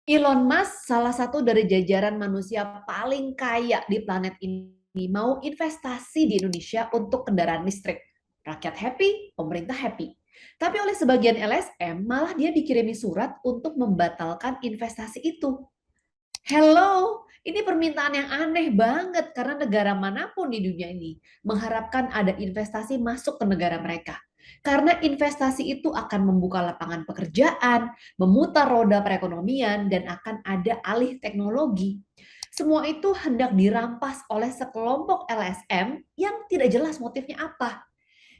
Elon Musk, salah satu dari jajaran manusia paling kaya di planet ini, mau investasi di Indonesia untuk kendaraan listrik. Rakyat happy, pemerintah happy. Tapi oleh sebagian LSM, malah dia dikirimi surat untuk membatalkan investasi itu. Hello, ini permintaan yang aneh banget karena negara manapun di dunia ini mengharapkan ada investasi masuk ke negara mereka. Karena investasi itu akan membuka lapangan pekerjaan, memutar roda perekonomian, dan akan ada alih teknologi. Semua itu hendak dirampas oleh sekelompok LSM yang tidak jelas motifnya apa.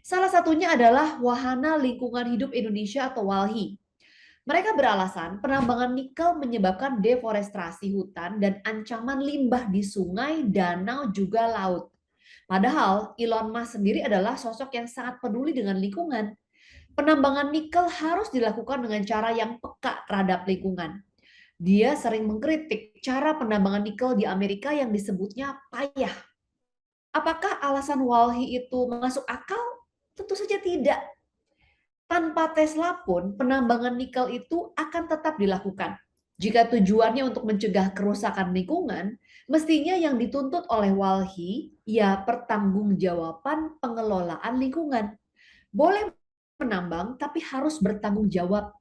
Salah satunya adalah Wahana Lingkungan Hidup Indonesia atau WALHI. Mereka beralasan penambangan nikel menyebabkan deforestasi hutan dan ancaman limbah di sungai, danau, juga laut. Padahal Elon Musk sendiri adalah sosok yang sangat peduli dengan lingkungan. Penambangan nikel harus dilakukan dengan cara yang peka terhadap lingkungan. Dia sering mengkritik cara penambangan nikel di Amerika yang disebutnya payah. Apakah alasan Walhi itu masuk akal? Tentu saja tidak. Tanpa Tesla pun penambangan nikel itu akan tetap dilakukan. Jika tujuannya untuk mencegah kerusakan lingkungan, mestinya yang dituntut oleh Walhi ya pertanggungjawaban pengelolaan lingkungan. Boleh menambang tapi harus bertanggung jawab.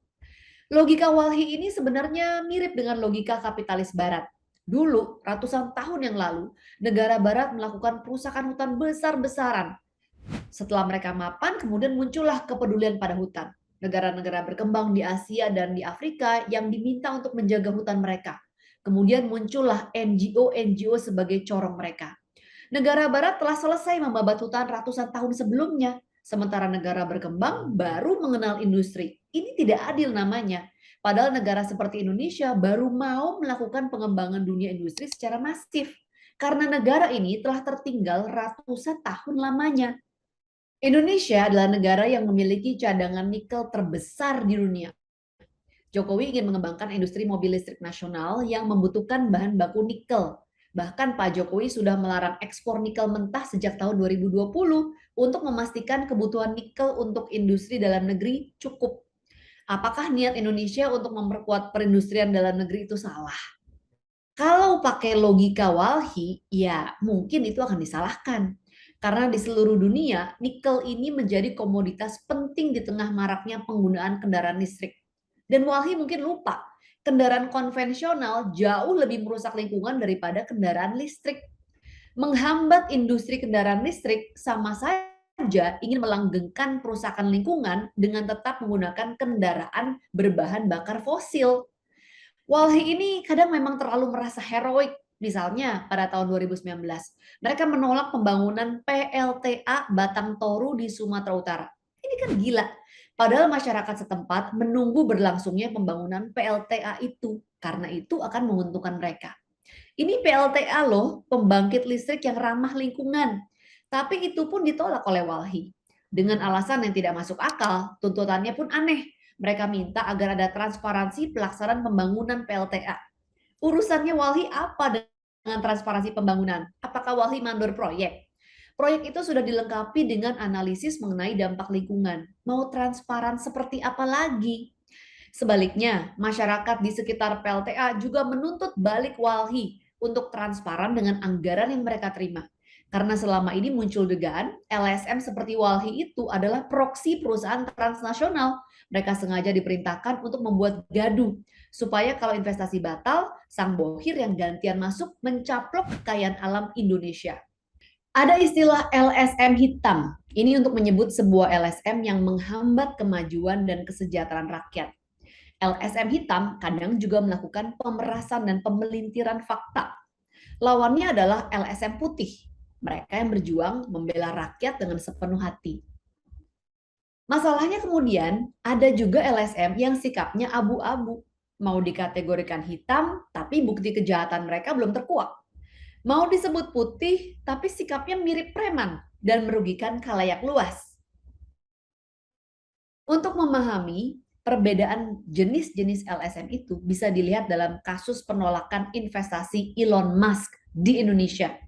Logika Walhi ini sebenarnya mirip dengan logika kapitalis barat. Dulu, ratusan tahun yang lalu, negara barat melakukan perusakan hutan besar-besaran. Setelah mereka mapan, kemudian muncullah kepedulian pada hutan. Negara-negara berkembang di Asia dan di Afrika yang diminta untuk menjaga hutan mereka. Kemudian muncullah NGO-NGO sebagai corong mereka. Negara barat telah selesai membabat hutan ratusan tahun sebelumnya, sementara negara berkembang baru mengenal industri. Ini tidak adil namanya. Padahal negara seperti Indonesia baru mau melakukan pengembangan dunia industri secara masif. Karena negara ini telah tertinggal ratusan tahun lamanya. Indonesia adalah negara yang memiliki cadangan nikel terbesar di dunia. Jokowi ingin mengembangkan industri mobil listrik nasional yang membutuhkan bahan baku nikel. Bahkan Pak Jokowi sudah melarang ekspor nikel mentah sejak tahun 2020 untuk memastikan kebutuhan nikel untuk industri dalam negeri cukup. Apakah niat Indonesia untuk memperkuat perindustrian dalam negeri itu salah? Kalau pakai logika Walhi, ya mungkin itu akan disalahkan. Karena di seluruh dunia, nikel ini menjadi komoditas penting di tengah maraknya penggunaan kendaraan listrik. Dan Walhi mungkin lupa, kendaraan konvensional jauh lebih merusak lingkungan daripada kendaraan listrik. Menghambat industri kendaraan listrik sama saja ingin melanggengkan perusakan lingkungan dengan tetap menggunakan kendaraan berbahan bakar fosil. Walhi ini kadang memang terlalu merasa heroik. Misalnya pada tahun 2019, mereka menolak pembangunan PLTA Batang Toru di Sumatera Utara. Ini kan gila. Padahal masyarakat setempat menunggu berlangsungnya pembangunan PLTA itu, karena itu akan menguntungkan mereka. Ini PLTA loh, pembangkit listrik yang ramah lingkungan. Tapi itu pun ditolak oleh Walhi. Dengan alasan yang tidak masuk akal, tuntutannya pun aneh. Mereka minta agar ada transparansi pelaksanaan pembangunan PLTA. Urusannya Walhi apa dengan transparansi pembangunan? Apakah Walhi mandor proyek? Proyek itu sudah dilengkapi dengan analisis mengenai dampak lingkungan. Mau transparan seperti apa lagi? Sebaliknya, masyarakat di sekitar PLTA juga menuntut balik Walhi untuk transparan dengan anggaran yang mereka terima. Karena selama ini muncul dugaan LSM seperti Walhi itu adalah proksi perusahaan transnasional. Mereka sengaja diperintahkan untuk membuat gaduh supaya kalau investasi batal, sang bohir yang gantian masuk mencaplok kekayaan alam Indonesia. Ada istilah LSM hitam. Ini untuk menyebut sebuah LSM yang menghambat kemajuan dan kesejahteraan rakyat. LSM hitam kadang juga melakukan pemerasan dan pemelintiran fakta. Lawannya adalah LSM putih. Mereka yang berjuang membela rakyat dengan sepenuh hati. Masalahnya kemudian ada juga LSM yang sikapnya abu-abu. Mau dikategorikan hitam, tapi bukti kejahatan mereka belum terkuak. Mau disebut putih, tapi sikapnya mirip preman dan merugikan khalayak luas. Untuk memahami perbedaan jenis-jenis LSM itu bisa dilihat dalam kasus penolakan investasi Elon Musk di Indonesia.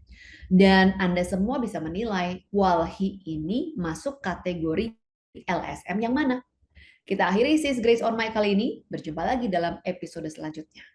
Dan Anda semua bisa menilai Walhi ini masuk kategori LSM yang mana. Kita akhiri Sis Grace on My kali ini. Berjumpa lagi dalam episode selanjutnya.